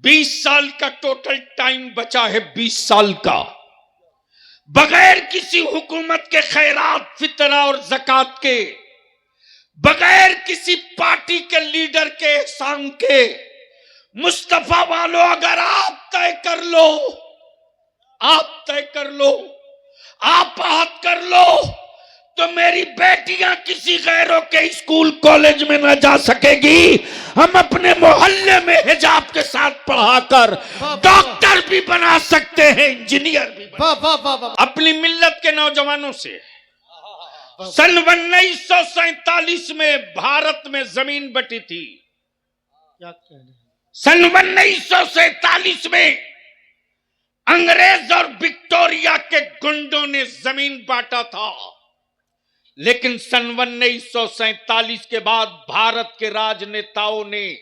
20 साल का total time बचा है, 20 साल का, बगैर किसी हुकूमत के खैरात फितरा और ज़कात के, बगैर किसी पार्टी के लीडर के एहसान के, मुस्तफा वालों अगर आप तय कर लो, आप तय कर लो, आप आहत कर लो, तो मेरी बेटियां किसी गैरों के स्कूल कॉलेज में न जा सकेगी। हम अपने मोहल्ले में हिजाब के साथ पढ़ाकर डॉक्टर भी बना सकते हैं, इंजीनियर भी अपनी मिल्लत के नौजवानों से। सन 1947 में भारत में जमीन बटी थी। सन 1947 में अंग्रेज और विक्टोरिया के गुंडों ने जमीन बांटा था, लेकिन सन 1947 के बाद भारत के राजनेताओं ने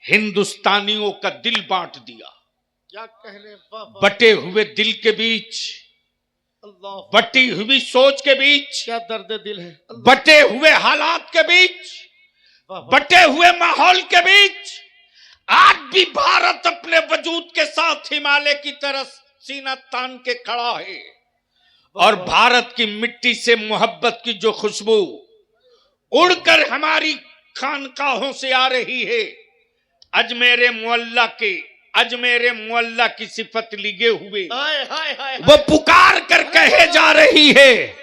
हिंदुस्तानियों का दिल बांट दिया। क्या कहने, बटे हुए दिल के बीच, बटी हुई सोच के बीच, क्या दर्द दिल है, बटे हुए हालात के बीच, बटे हुए माहौल के बीच आज भी भारत अपने वजूद के साथ हिमालय की तरह सीना तान के खड़ा है। और भारत की मिट्टी से मोहब्बत की जो खुशबू उड़कर हमारी खानकाहों से आ रही है, अजमेरे मुअल्ला की सिफत लिगे हुए वो पुकार कर कहे जा रही है,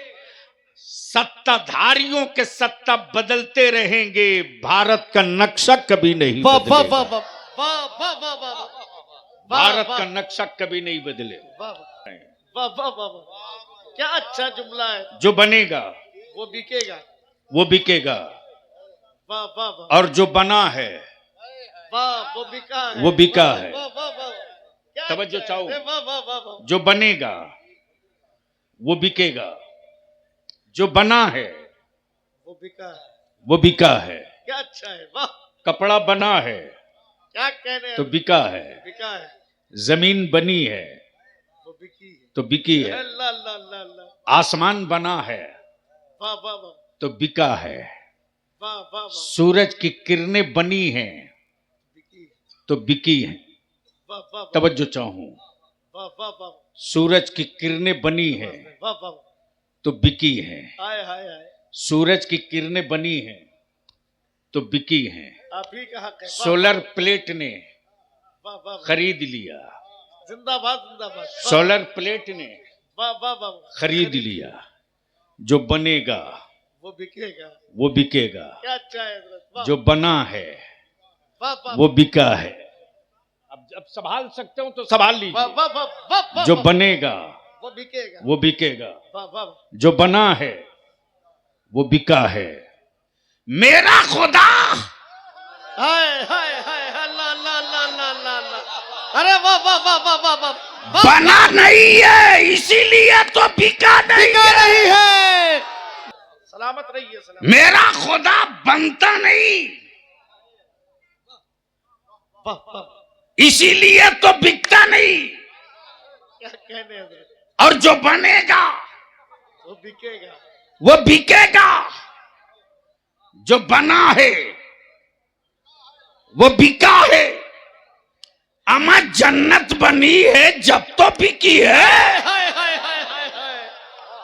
सत्ताधारियों के सत्ता बदलते रहेंगे, भारत का नक्शा कभी नहीं बदलेगा। भारत का नक्शा कभी नहीं बदलेगा। क्या अच्छा जुमला है। जो बनेगा वो बिकेगा, वो बिकेगा, वाह वाह वाह, और जो बना है वाह वो बिका है, वो बिका है। वाह वाह वाह, क्या तवज्जो अच्छा चाहो। है, वाह वाह वाह वाह, जो बनेगा वो बिकेगा, जो बना है वो बिका है, वो बिका है। क्या अच्छा है, वाह, कपड़ा बना है क्या कहने, तो बिका है, बिका है, जमीन बनी है वो बिकी है, तो बिकी है, ला ला ला ला, आसमान बना है वाह वाह वाह, तो बिका है, वाह वाह वाह, सूरज की किरणें बनी हैं बिकी है, तो बिकी हैं। वाह वाह वाह, तवज्जो चाहूं, वाह वाह वाह, सूरज की किरणें बनी हैं वाह वाह, तो बिकी हैं, हाय हाय हाय, सूरज की किरणें बनी हैं तो बिकी हैं। आप ही का हक है, वाह, सोलर प्लेट ने वाह वाह, खरीद लिया, जिंदाबाद जिंदाबाद, सोलर प्लेट ने वाह वाह वाह, खरीद लिया, जो बनेगा वो बिकेगा, वो बिकेगा, क्या अच्छा है हजरत, वाह, जो बना है वाह वाह, वो बिका है। अब संभाल सकते हो तो संभाल वाह लीजिए। वाह वाह वाह, वाह, जो वाह, बनेगा वो बिकेगा, वो बिकेगा, वाह वाह, जो बना है वो बिका है। मेरा खुदा हाय हाय हाय हाय, ला ला ला ला ला ला, अरे वाह वाह वाह वाह वाह वाह, बना नहीं है इसीलिए तो बिका नहीं है। सलामत रहिए, सलामत, मेरा खुदा बनता नहीं वाह वाह, इसीलिए तो बिकता नहीं, क्या कहने हजरत, और जो बनेगा वो बिकेगा, वो बिकेगा, जो बना है वो बिका है। अमा जन्नत बनी है जब तो बिकी है, हाय हाय हाय हाय हाय,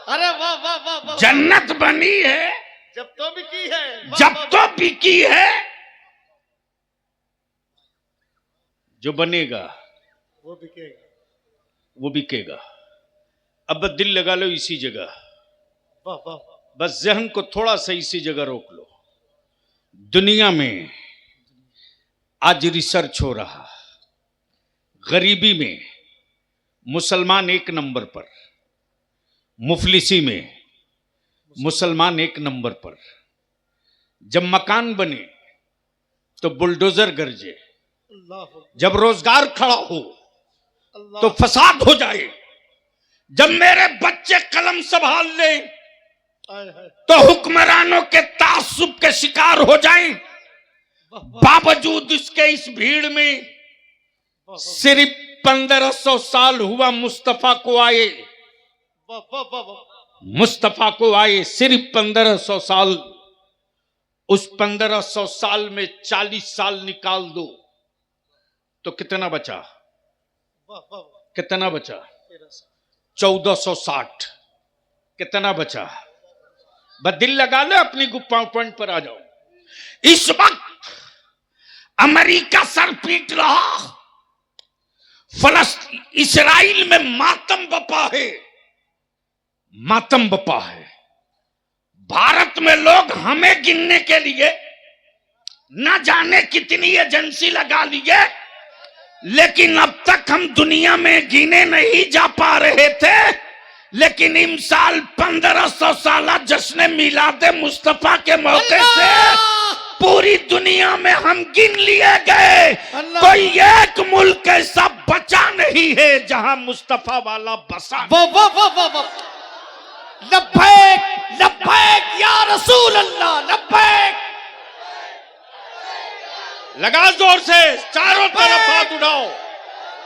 अरे वाह वाह वाह वाह, जन्नत बनी है जब तो बिकी है, वाह, जब वाह, तो बिकी है। जो बनेगा वो बिकेगा, वो बिकेगा। अब दिल लगा लो इसी जगह, वाह वाह, बस जहन को थोड़ा सा इसी जगह रोक लो। दुनिया में आज रिसर्च हो रहा, गरीबी में मुसलमान 1 नंबर पर, मुफलिसी में मुसलमान 1 नंबर पर। जब मकान बने तो बुलडोजर गरजे, अल्लाह जब रोजगार खड़ा हो अल्लाह, तो फसाद हो जाए, जब मेरे बच्चे कलम संभाल लें हाय हाय, तो हुक्मरानों के तासुब के शिकार हो जाएं। वाह वाह, बावजूद इसके इस भीड़ में वाह सिर्फ 1500 साल हुआ मुस्तफा को आए, वाह वाह वाह वाह, मुस्तफा को आए सिर्फ 1500 साल। उस 1500 साल में 40 साल निकाल दो तो कितना बचा? वाह वाह वाह, कितना बचा? 1300। 1460। कितना बचा? बस दिल लगा लो, अपनी गुप्ता पॉइंट पर आ जाओ। इस वक्त अमेरिका सर पीट रहा, फलस्तीन इस्राइल में मातम बपा है, मातम बपा है। भारत में लोग हमें गिनने के लिए न जाने कितनी एजेंसी लगा लिए, लेकिन अब तक हम दुनिया में गिने नहीं जा पा रहे थे। लेकिन इस साल 1500 साल जश्न मिलादे मुस्तफा के मौके से पूरी दुनिया में हम गिन लिए गए। कोई एक मुल्क ऐसा बचा नहीं है जहां मुस्तफा वाला बसा। वाह वाह वाह वाह वाह, लब्बैक लब्बैक या रसूल अल्लाह, लब्बैक। लगा जोर से, चारों तरफ हाथ उठाओ।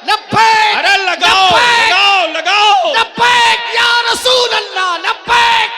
लब्बैक, अरे लगाओ लब्बैक, लगाओ लगाओ। लब्बैक या रसूल अल्लाह, लब्बैक।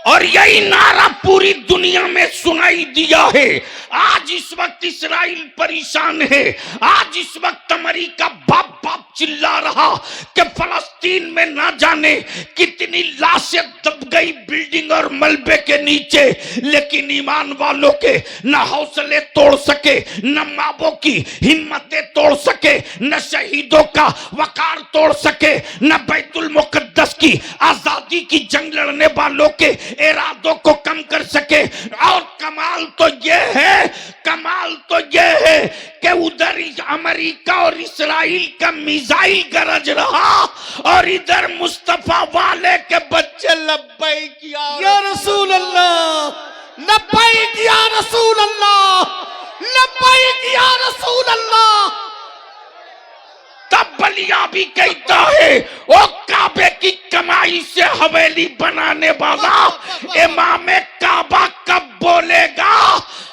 और यही नारा पूरी दुनिया में सुनाई दिया है। आज इस वक्त इस्राइल परेशान है, आज इस वक्त अमेरिका बाप बाप चिल्ला रहा कि फलस्तीन में ना जाने कितनी लाशें दब गई बिल्डिंग और मलबे के नीचे, लेकिन ईमान वालों के न हौसले तोड़ सके, न मावों की हिम्मतें तोड़ सके, न शहीदों का वकार तोड़ सके, न बैतुल मुकद्दस की आजादी की जंग लड़ने वालों के इरादों को कम कर सके। और कमाल तो यह है, कमाल तो यह है कि उधर अमेरिका और इस्राइल का मिसाइल गरज रहा और इधर मुस्तफा वाले के बच्चे लब्बैक या रसूल अल्लाह, लब्बैक या रसूल अल्लाह, लब्बैक या रसूल अल्लाह। तब बलिया भी कहता है, ओ काबे की कमाई से हवेली बनाने वाला इमाम काबा कब बोलेगा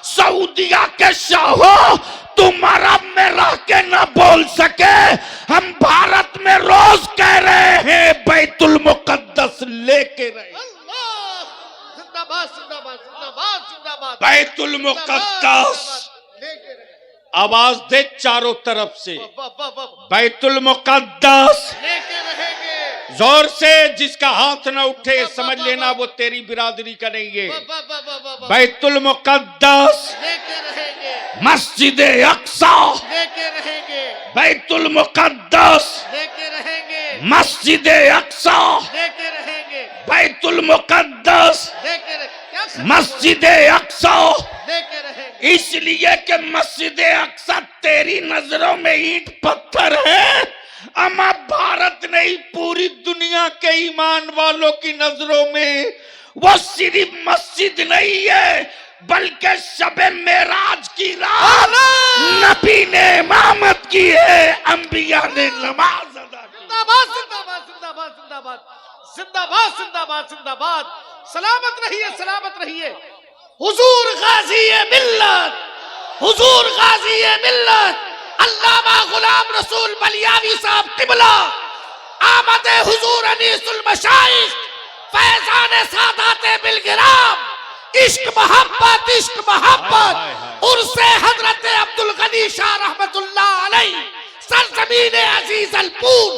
सऊदिया के शाहो तुम अरब में रह के न बोल सके। हम भारत में रोज कह रहे हैं बैतुल मुकद्दस लेके रहे। अल्लाह, जिंदाबाद जिंदाबाद जिंदाबाद जिंदाबाद। बैतुल मुकद्दस लेके रहे। आवाज दे चारों तरफ से, वाह वाह वाह, बैतुल मुकद्दस लेके रहेंगे। जोर से। जिसका हाथ ना उठे समझ लेना वो तेरी बिरादरी का नहीं है। वाह वाह वाह वाह वाह, बैतुल मुकद्दस, लेके रहेंगे, मस्जिद अक्सा, लेके रहेंगे, बैतुल मुकद्दस, लेके रहेंगे, मस्जिद अक्सा, लेके रहेंगे, बैतुल मुकद्दस, लेके रहे। क्या खबर? मस्जिद अक्सा। लेके रहेंगे। इसलिए कि मस्जिद अक्सा तेरी नजरों में ईंट पत्थर है, अमा भारत नहीं पूरी दुनिया के ईमान वालों की नजरों में वो सिर्फ मस्जिद नहीं है बल्कि शबे मेराज की रात नबी ने इमामत की है, अंबिया ने नमाज अदा की। जिंदाबाद जिंदाबाद जिंदाबाद जिंदाबाद जिंदाबाद जिंदाबाद जिंदाबाद। सलामत रहिए सलामत रहिए। हुजूर गाजी मिल्लत, हुजूर गाजी मिल्लत अल्लामा गुलाम रसूल बलियावी साहब किबला, आमद हुजूर अनीसुल मशाइख फैजान सादाते बिलगिराम, इश्क मोहब्बत उर्से हजरत अब्दुल गनी शाह रहमतुल्लाह अलैह सरजमीन अजीज अलपूर।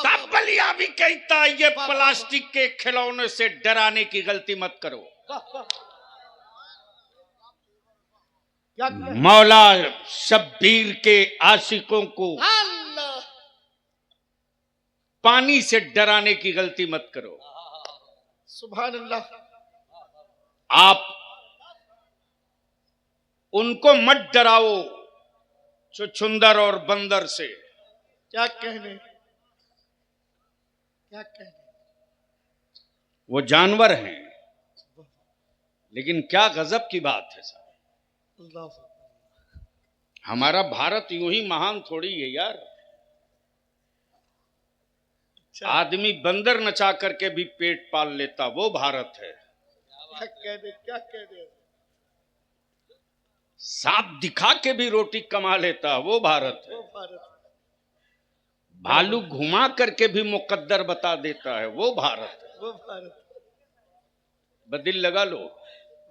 तब बलिया भी कहता है ये प्लास्टिक के खिलौने से डराने की गलती मत करो। मौला शब्बीर के आशिकों को पानी से डराने की गलती मत करो। सुभान अल्लाह। आप उनको मत डराओ छुछुंदर और बंदर से। क्या कहने, क्या कहने। वो जानवर हैं, लेकिन क्या गजब की बात है साहब। हमारा भारत यूं ही महान थोड़ी है यार। आदमी बंदर नचा करके भी पेट पाल लेता, वो भारत है। क्या कह दे, क्या कह दे। सांप दिखा के भी रोटी कमा लेता, वो भारत है। वो भारत। भालू घुमा करके भी मुकद्दर बता देता है, वो भारत है। वो भारत। बदिल लगा लो।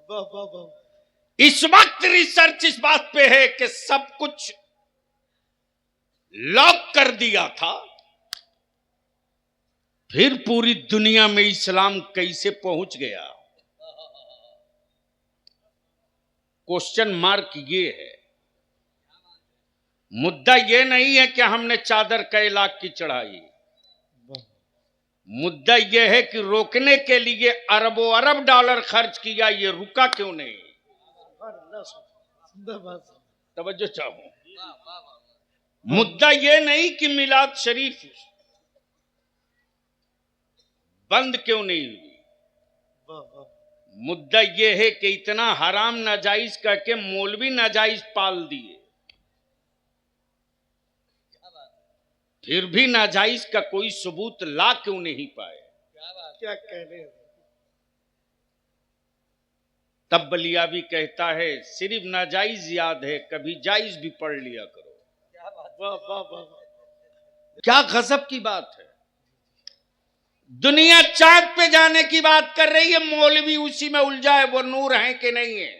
वाह वाह वाह। इस वक्त रिसर्च इस बात पे है कि सब कुछ लॉक कर दिया था, फिर पूरी दुनिया में इस्लाम कैसे पहुंच गया? क्वेश्चन मार्क ये है। मुद्दा ये नहीं है कि हमने चादर कई लाख की चढ़ाई, मुद्दा यह है कि रोकने के लिए अरबों अरब डॉलर खर्च किया, ये रुका क्यों नहीं? तवज्जो चाहूं, मुद्दा यह नहीं कि मिलाद शरीफ बंद क्यों नहीं हुई, मुद्दा यह है कि इतना हराम नाजायज करके मौलवी नाजायज पाल दिए, फिर भी नाजायज का कोई सबूत ला क्यों नहीं पाए? क्या कह रहे हैं? तब बलियावी कहता है सिर्फ नाजायज याद है, कभी जायज भी पढ़ लिया करो। वाह वाह वाह, क्या गजब की बात है। दुनिया चांद पे जाने की बात कर रही है, मौलवी उसी में उलझा है, वो नूर है कि नहीं है।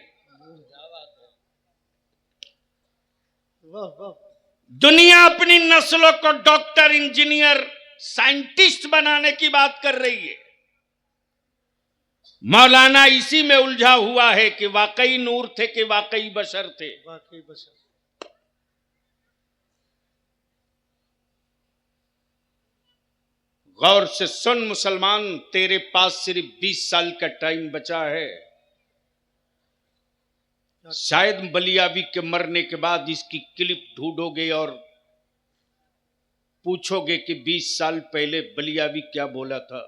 वाह वाह, दुनिया अपनी नस्लों को डॉक्टर, इंजीनियर, साइंटिस्ट बनाने की बात कर रही है, मौलाना इसी में उलझा हुआ है कि वाकई नूर थे कि वाकई बशर थे। वाकई बस गौर से सुन मुसलमान, तेरे पास सिर्फ 20 साल का टाइम बचा है। शायद बलियावी के मरने के बाद इसकी क्लिप ढूंढोगे और पूछोगे कि 20 साल पहले बलियावी क्या बोला था।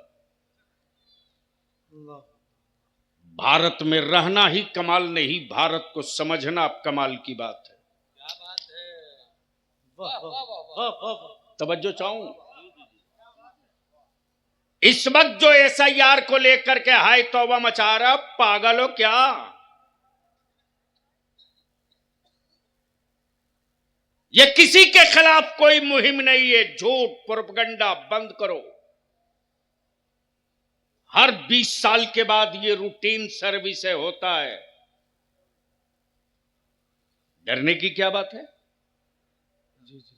भारत में रहना ही कमाल नहीं, भारत को समझना अब कमाल की बात है। वाह वाह वाह वाह, तवज्जो चाहूं, इस वक्त जो SIR को लेकर के हाय तौबा मचा रहा, पागल हो क्या? ये किसी के खिलाफ कोई मुहिम नहीं है, झूठ प्रोपगंडा बंद करो। हर 20 साल के बाद ये रूटीन सर्विस है, होता है, डरने की क्या बात है? जी जी,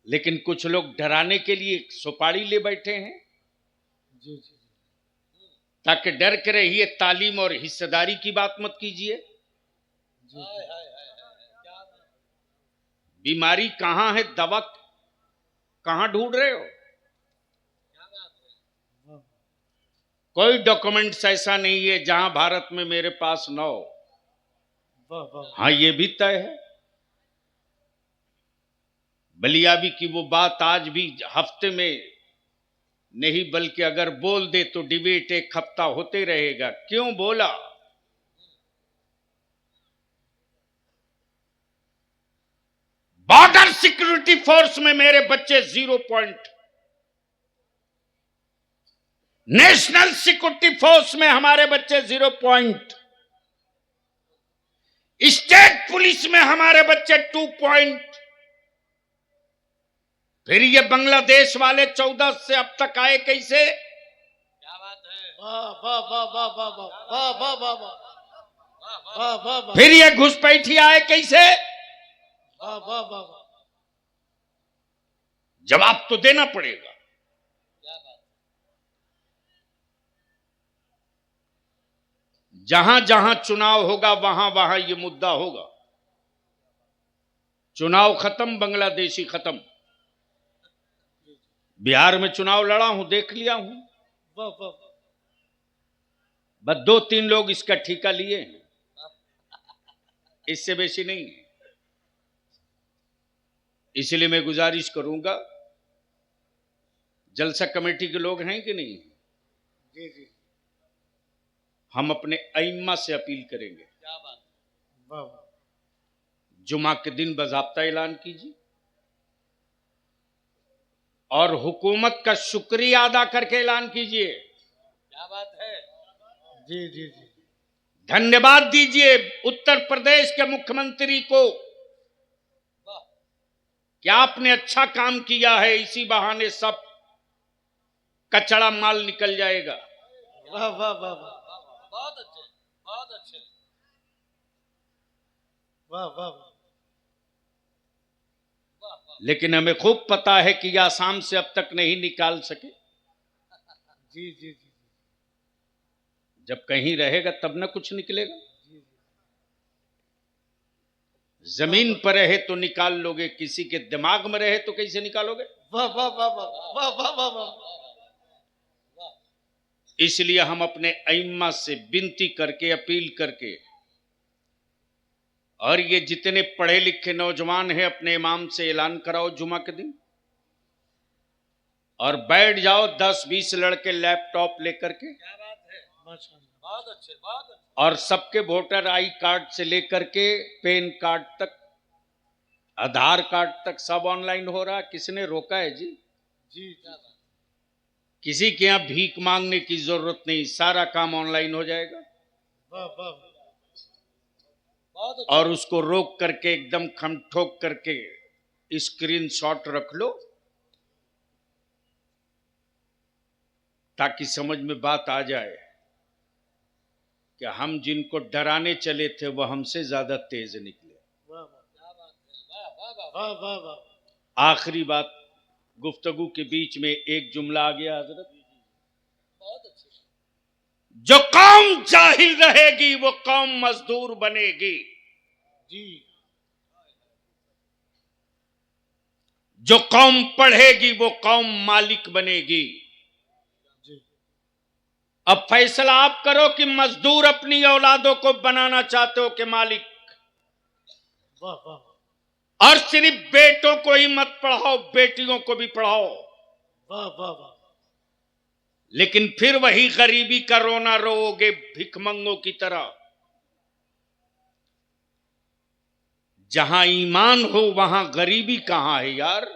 लेकिन कुछ लोग डराने के लिए सुपारी ले बैठे हैं जी जी, ताकि डर के रहिए, तालीम और हिस्सेदारी की बात मत कीजिए। जी बीमारी कहां है, दवा कहां ढूंढ रहे हो? कोई डॉक्यूमेंट्स ऐसा नहीं है जहां भारत में मेरे पास न हो। वाह वाह, हां, ये भी तय है, बलियावी की वो बात आज भी हफ्ते में नहीं, बल्कि अगर बोल दे तो डिबेट एक हफ्ता होते रहेगा। क्यों बोला? बॉर्डर सिक्योरिटी फोर्स में मेरे बच्चे 0 पॉइंट, नेशनल सिक्योरिटी फोर्स में हमारे बच्चे 0 पॉइंट, स्टेट पुलिस में हमारे बच्चे 2 पॉइंट, फिर ये बांग्लादेश वाले 14 से अब तक आए कैसे? क्या बात है? वाह वाह वाह वाह वाह वाह वाह वाह वाह वाह वाह वाह, फिर ये घुसपैठी आए कैसे? वाह वाह वाह वाह, जवाब तो देना पड़ेगा। जहां जहां चुनाव होगा वहां वहां ये मुद्दा होगा। चुनाव खत्म, बांग्लादेशी खत्म। बिहार में चुनाव लड़ा हूं, देख लिया हूं, वाह वाह, बस 2-3 लोग इसका ठेका लिए हैं, इससे बेसी नहीं है। इसलिए मैं गुजारिश करूंगा, जलसा कमेटी के लोग हैं कि नहीं, जी जी, हम अपने अइम्मा से अपील करेंगे, वाह वाह, जुमा के दिन बाज़ाब्ता ऐलान कीजिए और हुकूमत का शुक्रिया अदा करके ऐलान कीजिए। क्या बात है? जी जी जी, धन्यवाद दीजिए उत्तर प्रदेश के मुख्यमंत्री को, क्या आपने अच्छा काम किया है, इसी बहाने सब कचरा माल निकल जाएगा। वाह वाह वाह वाह, बहुत अच्छे, बहुत अच्छे। वाह वाह वाह। लेकिन हमें खूब पता है कि आसाम से अब तक नहीं निकाल सके। जी जी जी जब कहीं रहेगा तब ना कुछ निकलेगा। जी। जमीन पर रहे तो निकाल लोगे, किसी के दिमाग में रहे तो कैसे निकालोगे? वाह वाह वाह वाह वाह वाह वाह वाह। इसलिए हम अपने अइम्मा से विनती करके, अपील करके, और ये जितने पढ़े लिखे नौजवान हैं अपने इमाम से ऐलान कराओ जुमा के दिन, और बैठ जाओ 10-20 लड़के लैपटॉप लेकर के, माशाअल्लाह, बहुत अच्छे, बहुत अच्छे। और सबके वोटर आई कार्ड से लेकर के पैन कार्ड तक, आधार कार्ड तक सब ऑनलाइन हो रहा। किसने रोका है जी? जी जी। किसी के यहां भीख मांगने की जरूरत नहीं, सारा काम ऑनलाइन हो जाएगा। वाह वाह, बहुत और उसको रोक करके एकदम खम ठोक करके स्क्रीन शॉट रख लो, ताकि समझ में बात आ जाए कि हम जिनको डराने चले थे वह हमसे ज्यादा तेज निकले। वाह वाह वाह वाह। आखिरी बात, गुफ्तगू के बीच में एक जुमला आ गया हजरत। बहुत अच्छे। जो कौम जाहिल रहेगी वो कौम मजदूर बनेगी, जी जो कौम पढ़ेगी वो कौम मालिक बनेगी। जी। अब फैसला आप करो कि मजदूर अपनी औलादों को बनाना चाहते हो कि मालिक। वाह वाह और सिर्फ बेटों को ही मत पढ़ाओ, बेटियों को भी पढ़ाओ। वाह वाह वाह। लेकिन फिर वही गरीबी का रोना रोओगे भिखमंगों की तरह। जहां ईमान हो वहां गरीबी कहां है यार?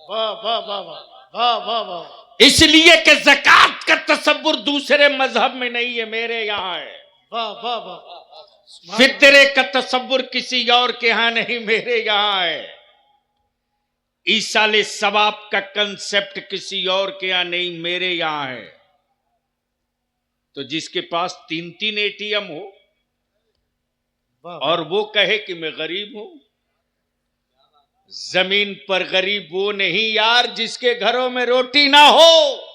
वाह वाह वाह वाह वाह वाह वाह। इसलिए कि ज़कात का तसव्वुर दूसरे मजहब में नहीं है, मेरे यहां है। वाह वाह वाह। फितरे का तसव्वुर किसी और के यहां नहीं, मेरे यहां है। ईसाले सवाब का कंसेप्ट किसी और के यहां नहीं, मेरे यहां है। तो जिसके पास 3-3 एटीएम हो और वो कहे कि मैं गरीब हूं, जमीन पर गरीब वो नहीं यार जिसके घरों में रोटी ना हो।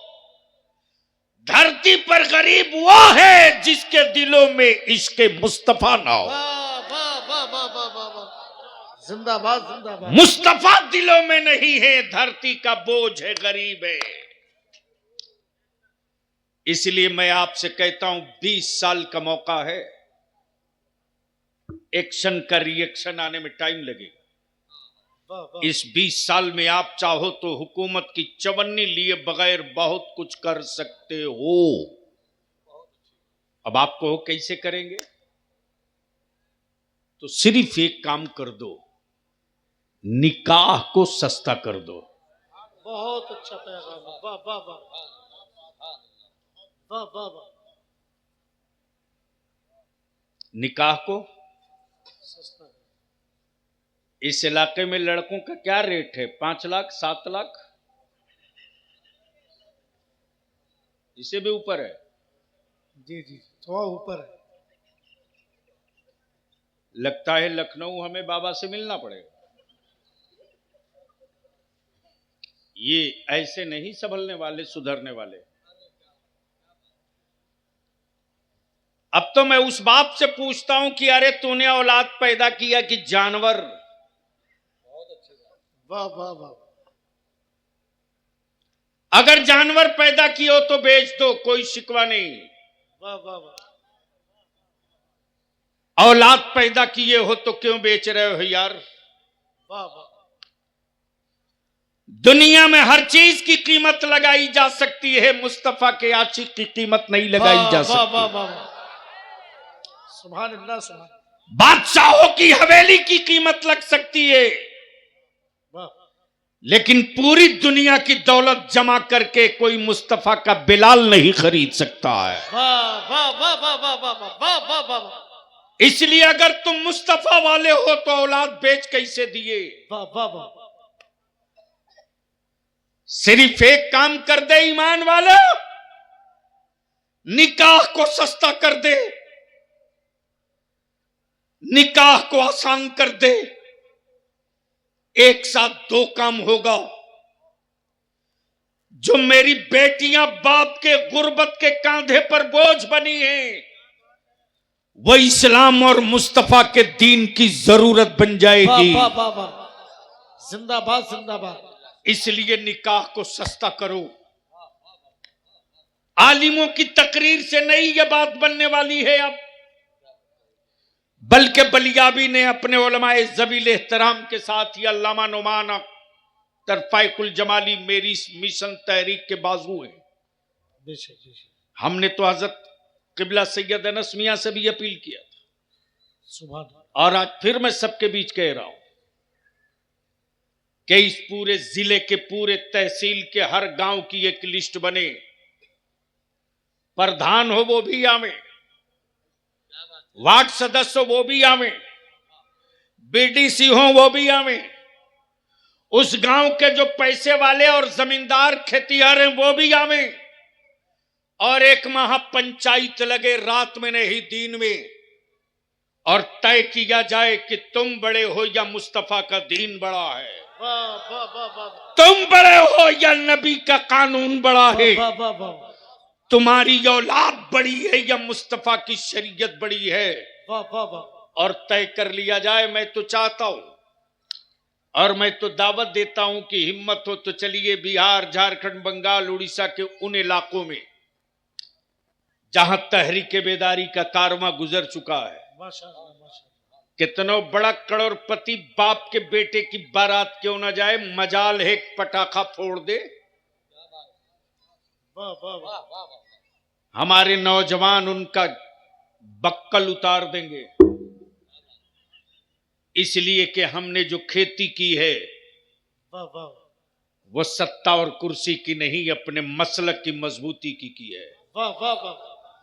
धरती पर गरीब वो है जिसके दिलों में इश्क़े मुस्तफा ना हो। वाह वाह वाह वाह वाह वाह वाह। जिंदाबाद जिंदाबाद। मुस्तफा दिलों में नहीं है, धरती का बोझ है, गरीब है। इसलिए मैं आपसे कहता हूं 20 साल का मौका है, एक्शन का रिएक्शन आने में टाइम लगेगा। वाह वाह। इस 20 साल में आप चाहो तो हुकूमत की चवन्नी लिए बगैर बहुत कुछ कर सकते हो। अब आप कहो कैसे करेंगे? तो सिर्फ एक काम कर दो, निकाह को सस्ता कर दो। बहुत अच्छा पैगाम है। वाह वाह वाह वाह वाह वाह। निकाह को सस्ता। इस इलाके में लड़कों का क्या रेट है? 5 लाख 7 लाख, इससे भी ऊपर है। जी जी, थोड़ा ऊपर है। लगता है लखनऊ हमें बाबा से मिलना पड़ेगा। ये ऐसे नहीं संभलने वाले, सुधरने वाले। अब तो मैं उस बाप से पूछता हूं कि अरे तूने औलाद पैदा किया कि जानवर? वाह वाह वाह। अगर जानवर पैदा किए हो तो बेच दो, कोई शिकवा नहीं। वाह वाह वाह। औलाद पैदा किए हो तो क्यों बेच रहे हो यार? वाह वाह। दुनिया में हर चीज की कीमत लगाई जा सकती है, मुस्तफा के आशिक की कीमत नहीं लगाई जा वाह वाह सकती। वाह। सुभान अल्लाह सुभान। बादशाहों की हवेली की कीमत लग सकती है, वाह। लेकिन पूरी दुनिया की दौलत जमा करके कोई मुस्तफा का बिलाल नहीं खरीद सकता है। वाह वाह वाह वाह वाह वाह वाह वाह वाह वाह। इसलिए अगर तुम मुस्तफा वाले हो तो औलाद बेच कैसे दिए? वाह वाह वाह। सिर्फ एक काम कर दे ईमान वाला, निकाह को सस्ता कर दे। निकाह को आसान कर दे। एक साथ दो काम होगा। जो मेरी बेटियां बाप के गुर्बत के कांधे पर बोझ बनी हैं, वो इस्लाम और मुस्तफा के दीन की जरूरत बन जाएगी। वाह वाह वाह, जिंदाबाद जिंदाबाद। इसलिए निकाह को सस्ता करो। आलिमों की तकरीर से नहीं यह बात बनने वाली है अब, बल्कि बलियाबी ने अपने उलमाए ज़बील एहतराम के साथ ही अल्लामा नुमान तरफाइकुल जमाली मेरी मिशन तहरीक के बाजू है। हमने तो हजरत किबला सैयद अनस मियां से भी अपील किया था, सुभान। और आज फिर मैं सबके बीच कह रहा हूं कि इस पूरे जिले के पूरे तहसील के हर गांव की एक लिस्ट बने। प्रधान हो वो भी आवे, वार्ड सदस्य हो वो भी आवे, बीडीसी हो वो भी आवे, उस गांव के जो पैसे वाले और जमींदार खेतीहर हैं वो भी आवे, और एक महापंचायत लगे रात में नहीं दिन में, और तय किया जाए कि तुम बड़े हो या मुस्तफा का दीन बड़ा है, वाह वाह वाह वाह, तुम बड़े हो या नबी का कानून बड़ा है, वाह वाह वाह, तुम्हारी औलाद बड़ी है या मुस्तफा की शरीयत बड़ी है, वाह वाह वाह, और तय कर लिया जाए। मैं तो चाहता हूं और मैं तो दावत देता हूं कि हिम्मत हो तो चलिए बिहार, झारखंड, बंगाल, उड़ीसा के उन इलाकों में जहां तहरीक बेदारी का कारवां गुजर चुका है। माशाअल्लाह माशाअल्लाह। कितनो बड़ा करोड़पति बाप के बेटे की बारात क्यों ना जाए, मजाल है एक पटाखा फोड़ दे। वाह वाह वाह, हमारे नौजवान उनका बक्कल उतार देंगे, इसलिए कि हमने जो खेती की है वाह वाह, वो सत्ता और कुर्सी की नहीं, अपने मसलक की मजबूती की है। वाह वाह वाह,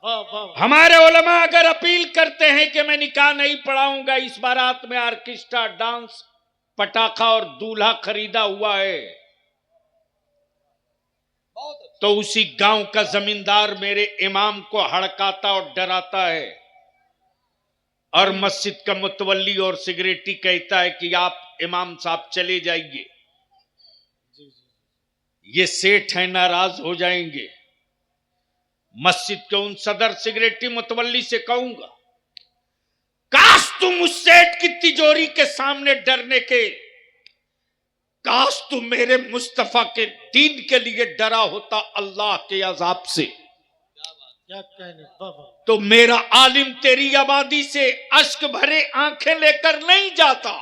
वाह वाह, हमारे उलमा अगर अपील करते हैं कि मैं निकाह नहीं पढ़ाऊंगा, इस बारात में ऑर्केस्ट्रा, डांस, पटाखा और दूल्हा खरीदा हुआ है, तो उसी गांव का जमींदार मेरे इमाम को हड़काता और डराता है, और मस्जिद का मुतवल्ली और सिगरेटी कहता है कि आप इमाम साहब चले जाइए, ये सेठ है नाराज हो जाएंगे। मस्जिद के उन सदर सिगरेटी मुतवल्ली से कहूंगा, काश तुम उस सेठ की तिजोरी के सामने डरने के, काश तुम मेरे मुस्तफा के दीन के लिए डरा होता अल्लाह के अजाब से। क्या कहने, वाह वाह, तो मेरा आलिम तेरी आबादी से अश्क भरे आंखें लेकर नहीं जाता,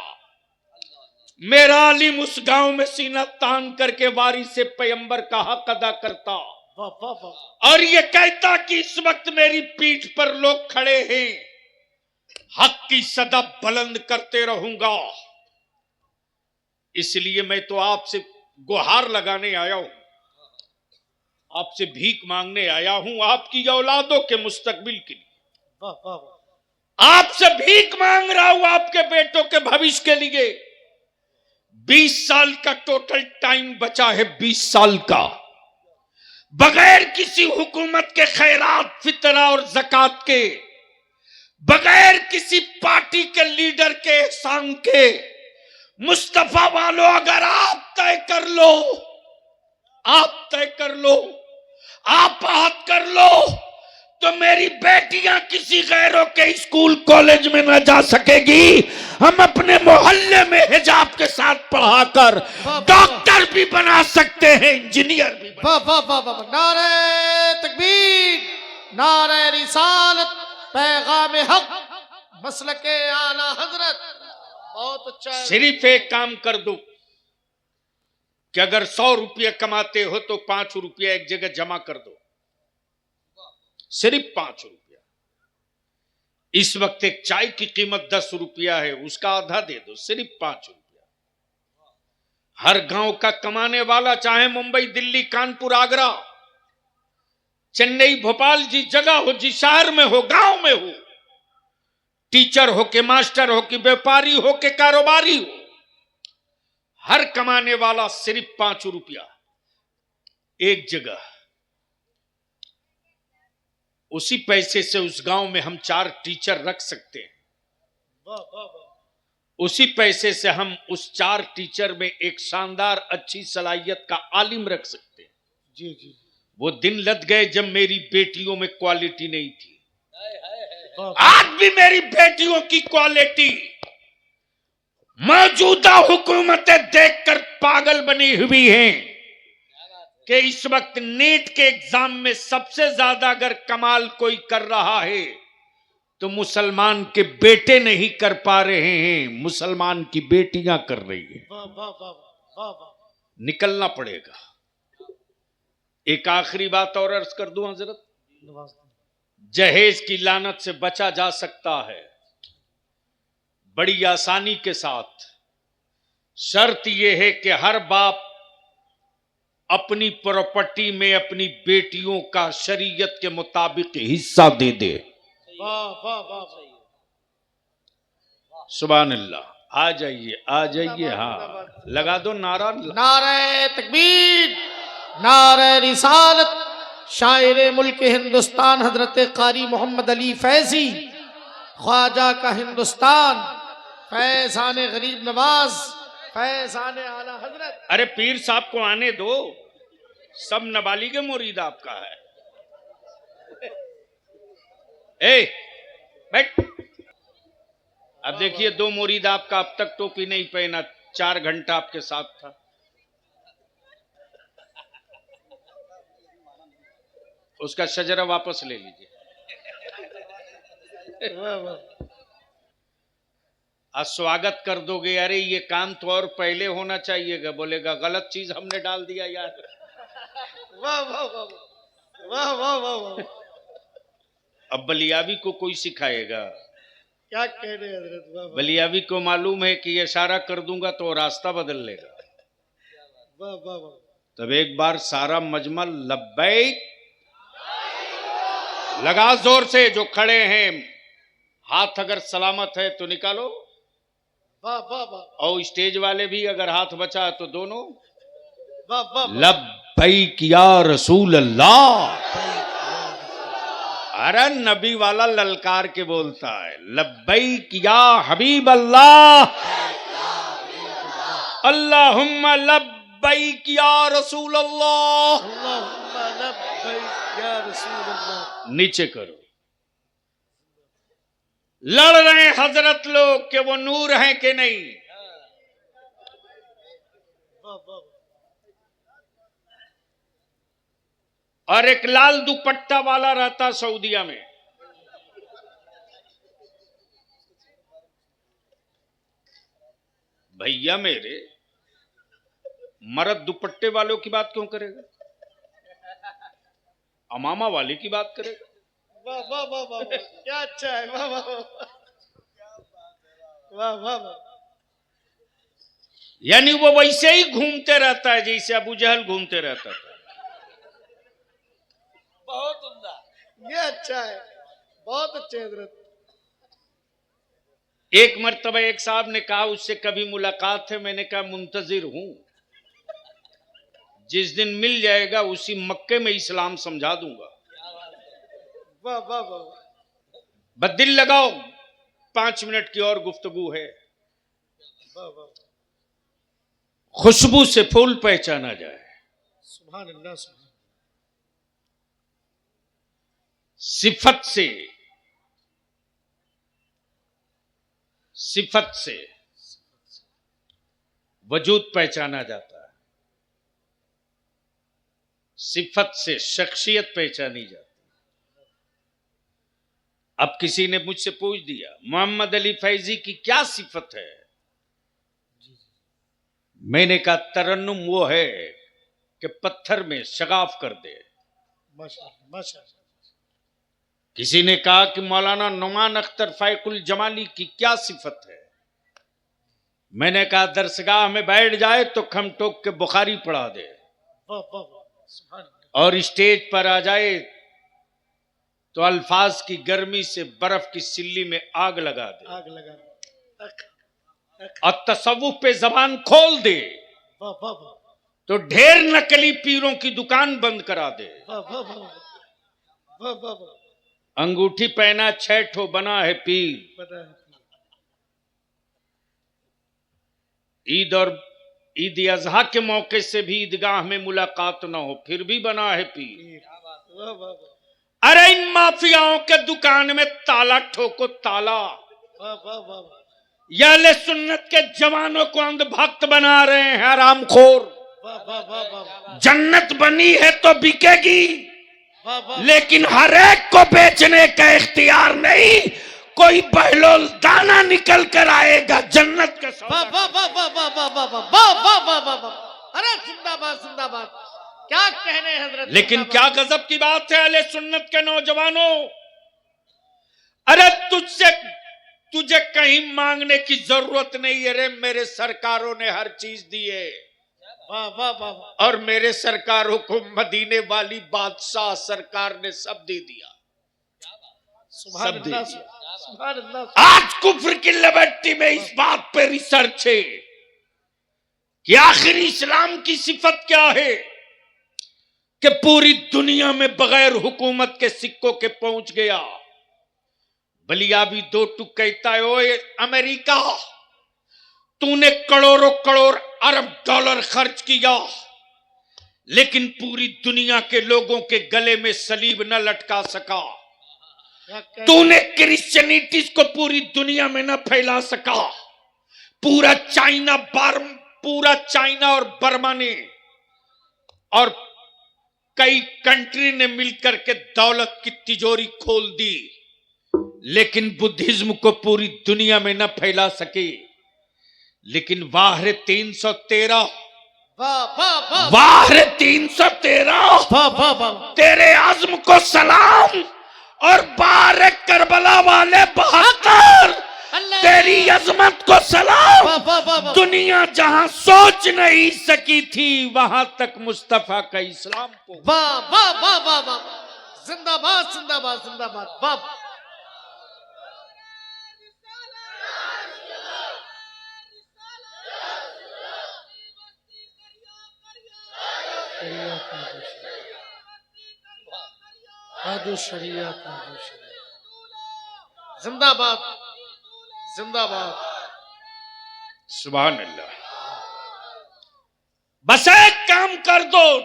मेरा आलिम उस गांव में सीना तान करके वारी से पैगंबर का हक अदा करता, वाह वाह वाह, और ये कहता कि इस वक्त मेरी पीठ पर लोग खड़े हैं, हक की सदा बुलंद करते रहूंगा। इसलिए मैं तो आपसे गुहार लगाने आया हूं, आपसे भीख मांगने आया हूं, आपकी औलादों के मुस्तकबिल के लिए। वाह वाह वाह, आपसे भीख मांग रहा हूं आपके बेटों के भविष्य के लिए। 20 साल का टोटल टाइम बचा है, 20 साल का, बगैर किसी हुकूमत के खैरात, फितरा और ज़कात के, बगैर किसी पार्टी के लीडर के एहसान के, मुस्तफा वालों अगर आप तय कर लो, आप तय कर लो, आप बात कर लो, तो मेरी बेटियां किसी गैरों के स्कूल कॉलेज में न जा सकेगी। हम अपने मोहल्ले में हिजाब के साथ पढ़ाकर डॉक्टर भी बना सकते हैं, इंजीनियर भी बना। वाह वाह वाह वाह, नारे तकबीर, नारे रिसालत, पैगाम हक, मसलके आला हजरत। बहुत अच्छा है। सिर्फ एक काम कर दो कि अगर 100 रुपये कमाते हो तो 5 रुपया एक जगह जमा कर दो, सिर्फ 5 रुपया। इस वक्त एक चाय की कीमत 10 रुपया है, उसका आधा दे दो, सिर्फ 5 रुपया। हर गांव का कमाने वाला, चाहे मुंबई, दिल्ली, कानपुर, आगरा, चेन्नई, भोपाल, जिस जगह हो, जिस शहर में हो, गांव में हो, टीचर हो के मास्टर हो कि व्यापारी हो के कारोबारी हो, हर कमाने वाला सिर्फ 5 रुपया एक जगह। उसी पैसे से उस गांव में हम 4 टीचर रख सकते हैं, वाह वाह वाह। उसी पैसे से हम उस 4 टीचर में एक शानदार अच्छी सलाहियत का आलिम रख सकते हैं। जी जी। वो दिन लद गए जब मेरी बेटियों में क्वालिटी नहीं थी। वाह वाह। आज भी मेरी बेटियों की क्वालिटी मौजूदा हुकूमतें देखकर पागल बनी हुई हैं कि इस वक्त नीट के एग्जाम में सबसे ज्यादा अगर कमाल कोई कर रहा है तो मुसलमान के बेटे नहीं कर पा रहे हैं, मुसलमान की बेटियां कर रही हैं। वाह वाह वाह वाह वाह। निकलना पड़ेगा। एक आखिरी बात और अर्ज कर दूं हजरत, जहेज की लानत से बचा जा सकता है बड़ी आसानी के साथ। शर्त यह है कि हर बाप अपनी प्रॉपर्टी में अपनी बेटियों का शरीयत के मुताबिक हिस्सा दे दे। वाह वाह वाह। सुभान अल्लाह। आ जाइए हाँ, लगा दो नारा। नारे तकबीर, नारे रिसालत। शायर मुल्क हिंदुस्तान हजरत कारी मोहम्मद अली फैजी, ख्वाजा का हिंदुस्तान, फैजान गरीब नवाज, फैजान आला हजरत। अरे पीर साहब को आने दो, सब नबालिग मुरीद आपका है। ए बैठ। अब देखिए 2 मुरीद आपका अब तक टोपी नहीं पहना, 4 घंटा आपके साथ था। उसका शजरा वापस ले लीजिए। आज स्वागत कर दोगे, अरे ये काम तो और पहले होना चाहिएगा, बोलेगा गलत चीज हमने डाल दिया यार। वाह वाह वाह वाह वाह वाह वाह। अब बलियावी को कोई सिखाएगा? क्या कह रहे हैं हजरत? वाह वाह बलियावी को मालूम है कि ये इशारा कर दूंगा तो रास्ता बदल लेगा। वाह वाह वाह। तब एक बार सारा मजमा लब्बैक लगा जोर से। जो खड़े हैं हाथ अगर सलामत है तो निकालो। वाह वाह वाह। और स्टेज वाले भी अगर हाथ बचा तो दोनों। वाह वाह। लब्बैक या रसूल अल्लाह। अरे नबी वाला ललकार के बोलता है, लब्बैक या हबीब अल्लाह, अल्लाहुम्मा लब्बैक या रसूल अल्लाह। अल्लाहुम्मा लब्बैक या रसूल अल्लाह। नीचे करो। लड़ रहे हैं हजरत लोग कि वो नूर हैं कि नहीं। वाह वाह। और एक लाल दुपट्टा वाला रहता सऊदिया में, भैया मेरे मर्द दुपट्टे वालों की बात क्यों करेगा, अमामा वाले की बात करेगा। वाह वाह वाह वाह। क्या अच्छा है। वाह वाह वाह वाह वाह। यानी वो वैसे ही घूमते रहता है जैसे अबू जहल घूमते रहता था। बहुत उम्दा। ये अच्छा है, बहुत अच्छे हजरत। एक मर्तबा एक साहब ने कहा उससे कभी मुलाकात है, मैंने कहा मुंतजिर हूं, जिस दिन मिल जाएगा उसी मक्के में इस्लाम समझा दूंगा। वाह वाह वाह। बस दिल लगाओ, 5 मिनट की और गुफ्तगू है। वाह वाह। खुशबू से फूल पहचाना जाए, सुभान अल्लाह सुभान। सिफत से वजूद पहचाना जाता है, सिफत से शख्सियत पहचानी जाती है। अब किसी ने मुझसे पूछ दिया मोहम्मद अली फैजी की क्या सिफत है, मैंने कहा तरन्नुम वो है कि पत्थर में शगाफ कर दे। माशाअल्लाह माशाअल्लाह। किसी ने कहा कि मौलाना नुमान अख्तर फाइकुल जमाली की क्या सिफत है, मैंने कहा दरसगाह में बैठ जाए तो खम टोक के बुखारी पढ़ा दे, वाह वाह वाह। सुभान अल्लाह। और स्टेज पर आ जाए तो अल्फाज की गर्मी से बर्फ की सिल्ली में आग लगा दे, आग लगा। और तसव्वुफ पे जबान खोल दे वाह वाह वाह। तो ढेर नकली पीरों की दुकान बंद करा दे। वाह वाह वाह वाह वाह वाह। अंगूठी पहना 6 ठो बना है पीर, पता है। ईद और ईद अजहा के मौके से भी ईदगाह में मुलाकात ना हो, फिर भी बना है पीर। वाह, वाह, वाह, अरे इन माफियाओं के दुकान में ताला ठोको ताला। वाह, वाह, वाह, या अहले सुन्नत के जवानों को अंधभक्त बना रहे हैं हरामखोर। वाह, वाह, वाह, वाह, जन्नत बनी है तो बिकेगी, वाह, वाह, लेकिन हर एक को बेचने का इख्तियार नहीं। कोई बहलोल दाना निकल कर आएगा जन्नत का वाह, सौदा। वाह, वाह, वाह, वाह, वाह, वाह, वाह, वाह, वाह, वाह, वाह, वाह। अरे जिंदाबाद जिंदाबाद, क्या कहने हजरत। लेकिन जिंदाबाद। क्या गजब की बात है अहले सुन्नत के नौजवानों, अरे तुझे कहीं मांगने की जरूरत नहीं है रे। मेरे सरकारों ने हर चीज दी है, वाह, वाह, वाह, वाह, और मेरे सरकारों को मदीने वाली बादशाह सरकार ने सब दे दिया। सुभान सब दे अल्लाह, दिया। सुभान अल्लाह। आज कुफ्र की लिबर्टी में इस बात पे रिसर्च है कि आखिर इस्लाम की सिफत क्या है कि पूरी दुनिया में बगैर हुकूमत के सिक्कों के पहुंच गया। बलियाबी दो टुक कहता है, ओए अमेरिका, तूने करोड़ों करोड़ अरब डॉलर खर्च किया, लेकिन पूरी दुनिया के लोगों के गले में सलीब न लटका सका। क्या कहने- तूने क्रिश्चियनिटी को पूरी दुनिया में न फैला सका। पूरा चाइना और बर्मा ने और कई कंट्री ने मिलकर के दौलत की तिजोरी खोल दी, लेकिन बुद्धिज्म को पूरी दुनिया में न फैला सके। लेकिन वाह रे 313, वाह, वाह, वाह, वाह रे 313, वाह, वाह, वाह, तेरे आज़म को सलाम, और बार करबला वाले 72, अल्लाह। तेरी अजमत को सलाम। वाह, वाह, वाह, वाह, दुनिया जहां सोच नहीं सकी थी, वहां तक मुस्तफा का इस्लाम पहुंचा। वाह, वाह, वाह, वाह, वाह, जिंदाबाद जिंदाबाद जिंदाबाद, वाह। जिंदाबाद जिंदाबाद। सुभान अल्लाह। बस एक काम कर दो,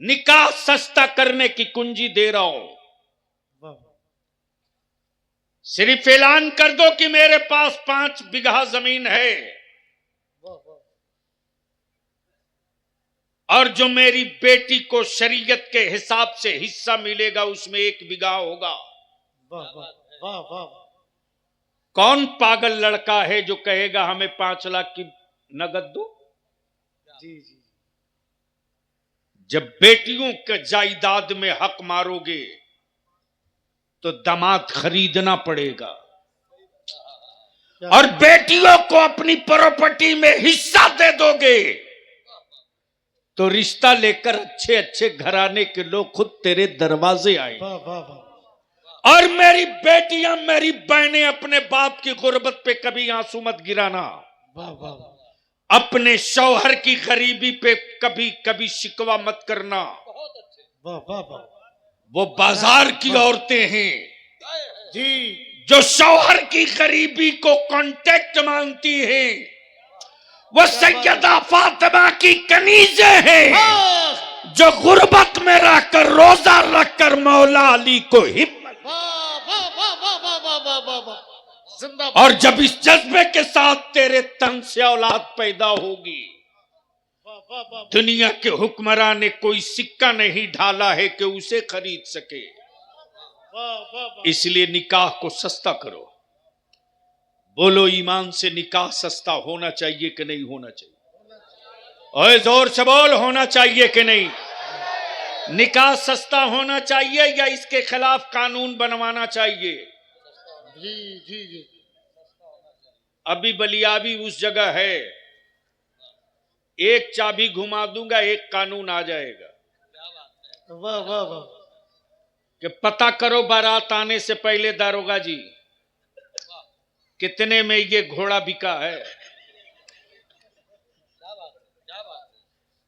निकाह सस्ता करने की कुंजी दे रहा हूं। वाह, सिर्फ ऐलान कर दो कि मेरे पास 5 बीघा जमीन है, वाह, वाह, और जो मेरी बेटी को शरीयत के हिसाब से हिस्सा मिलेगा उसमें 1 बीघा होगा। वाह, वाह, वाह, वाह, कौन पागल लड़का है जो कहेगा हमें 5 लाख की नगद दो? जी जी, जब बेटियों के जायदाद में हक मारोगे तो दामाद खरीदना पड़ेगा, और बेटियों को अपनी प्रॉपर्टी में हिस्सा दे दोगे तो रिश्ता लेकर अच्छे अच्छे घराने के लोग खुद तेरे दरवाजे आए। वाह, वाह, वाह, और मेरी बेटियां, मेरी बहनें, अपने बाप की गुर्बत पे कभी आंसू मत गिराना। वाह, वाह, वाह, अपने शौहर की गरीबी पे कभी कभी शिकवा मत करना। वाह, वाह, वाह, वो बाजार की औरतें हैं जी, जो शौहर की गरीबी को कॉन्टेक्ट मानती हैं। वो सैयदा फातिमा की कनीजे हैं वाह, जो गुर्बत में रहकर रोजा रखकर मौला अली को हिम्मत। वाह, वाह, वाह, वाह, वाह, वाह, वाह, वाह, वाह, जिंदाबाद। और जब इस जज्बे के साथ तेरे तन से औलाद पैदा होगी, वाह, वाह, वाह, दुनिया के हुक्मरान ने कोई सिक्का नहीं ढाला है कि उसे खरीद सके। वाह, वाह, वाह, इसलिए निकाह को सस्ता करो। बोलो ईमान से, निकाह सस्ता होना चाहिए कि नहीं होना चाहिए? ओए जोर से बोल, होना चाहिए कि नहीं? निकाह सस्ता होना चाहिए या इसके खिलाफ कानून बनवाना चाहिए? जी जी जी, अभी बलियाबी उस जगह है, एक चाबी घुमा दूंगा, एक कानून आ जाएगा वाह, वाह, वाह, कि पता करो बारात आने से पहले दारोगा जी कितने में ये घोड़ा बिका है।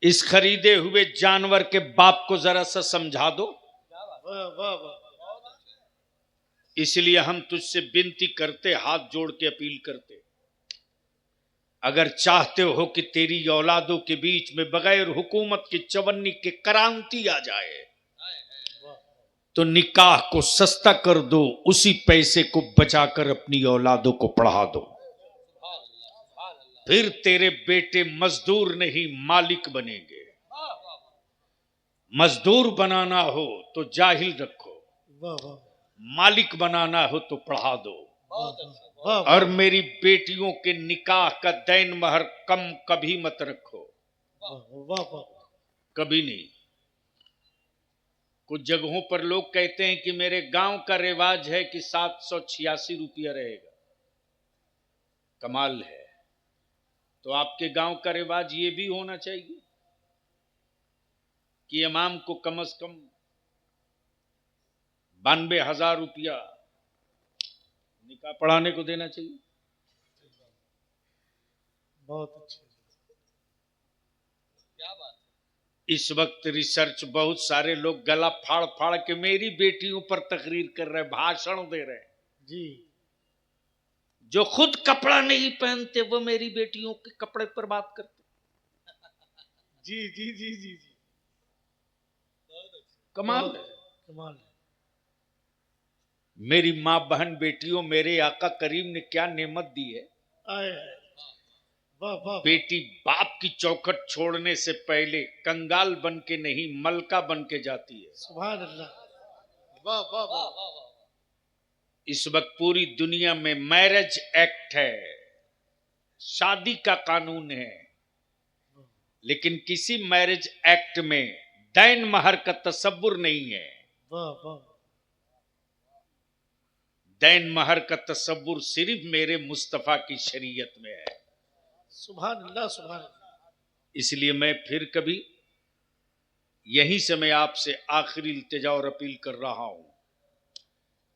इस खरीदे हुए जानवर के बाप को जरा सा समझा दो। वाह, वाह, वाह, इसलिए हम तुझसे विनती करते, हाथ जोड़ के अपील करते, अगर चाहते हो कि तेरी औलादों के बीच में बगैर हुकूमत की चवन्नी के क्रांति आ जाए, तो निकाह को सस्ता कर दो, उसी पैसे को बचाकर अपनी औलादों को पढ़ा दो। फिर तेरे बेटे मजदूर नहीं मालिक बनेंगे। मजदूर बनाना हो तो जाहिल रखो, मालिक बनाना हो तो पढ़ा दो। और मेरी बेटियों के निकाह का दैन महर कम कभी मत रखो, कभी नहीं। कुछ जगहों पर लोग कहते हैं कि मेरे गांव का रिवाज है कि 786 रुपया रहेगा। कमाल है। तो आपके गांव का रिवाज ये भी होना चाहिए कि इमाम को कम से कम 92,000 रुपया निकाह पढ़ाने को देना चाहिए। बहुत अच्छे। क्या बात। इस वक्त रिसर्च बहुत सारे लोग गला फाड़ फाड़ के मेरी बेटियों पर तकरीर कर रहे हैं, भाषण दे रहे हैं जी। जो खुद कपड़ा नहीं पहनते वो मेरी बेटियों के कपड़े पर बात करते। जी जी जी जी जी। कमाल है, कमाल है। मेरी मां बहन बेटियों, मेरे आका करीम ने क्या नेमत दी है। वाह वाह। बेटी बाप की चौखट छोड़ने से पहले कंगाल बन के नहीं मलका बन के जाती है। सुभान अल्लाह। वाह वाह वाह। इस वक्त पूरी दुनिया में मैरिज एक्ट है, शादी का कानून है, लेकिन किसी मैरिज एक्ट में दैन महर का तसव्वुर नहीं है। वाह वाह। दैन महर का तसव्वुर सिर्फ मेरे मुस्तफा की शरीयत में है। सुभान अल्लाह सुभान अल्लाह। इसलिए मैं फिर कभी यहीं से मैं आपसे आखिरी इल्तिजा और अपील कर रहा हूं,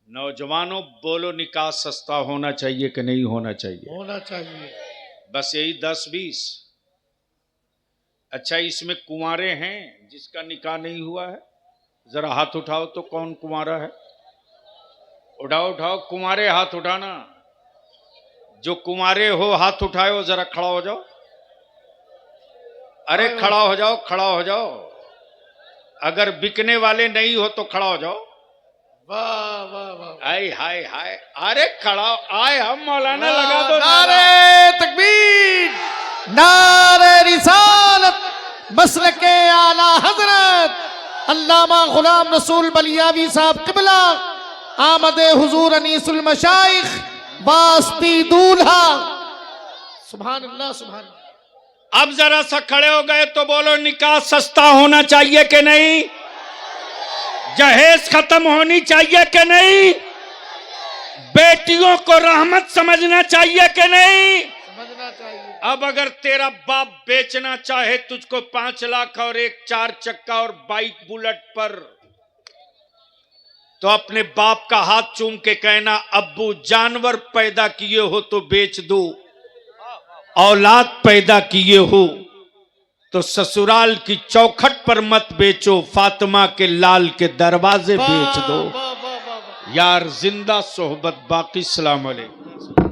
नौजवानों बोलो निकाह सस्ता होना चाहिए कि नहीं होना चाहिए? होना चाहिए। बस यही 10-20। अच्छा, इसमें कुंवारे हैं जिसका निकाह नहीं हुआ है? जरा हाथ उठाओ तो कौन कुंवारा है? उठाओ उठाओ, कुंवारे हाथ उठाना। जो कुंवारे हो हाथ उठाओ, जरा खड़ा हो जाओ। अरे खड़ा हो जाओ, खड़ा हो जाओ। अगर बिकने वाले नहीं हो तो खड़ा हो जाओ। वाह वाह वाह। हाय हाय हाय। अरे खड़ा आए हम मौलाना लगा दो। नारे तकबीर, नारे रिसालत, मसलके आला हजरत अल्लामा गुलाम रसूल बलियावी साहब किबला, आमदे हुजूर अनीसुल मशाइख वास्ती दूल्हा। सुभान अल्लाह सुभान अल्लाह। अब जरा सा खड़े हो गए तो बोलो निकाह सस्ता होना चाहिए कि नहीं? जहेज खत्म होनी चाहिए कि नहीं? बेटियों को रहमत समझना चाहिए कि नहीं? समझना चाहिए। अब अगर तेरा बाप बेचना चाहे तुझको 5 लाख और एक 4 चक्का और बाइक बुलेट पर, तो अपने बाप का हाथ चूम के कहना, अब्बू जानवर पैदा किए हो तो बेच दो, औलाद पैदा किए हो तो ससुराल की चौखट पर मत बेचो, फातिमा के लाल के दरवाजे बेच दो। यार जिंदा सोहबत बाकी। सलाम अलैकुम।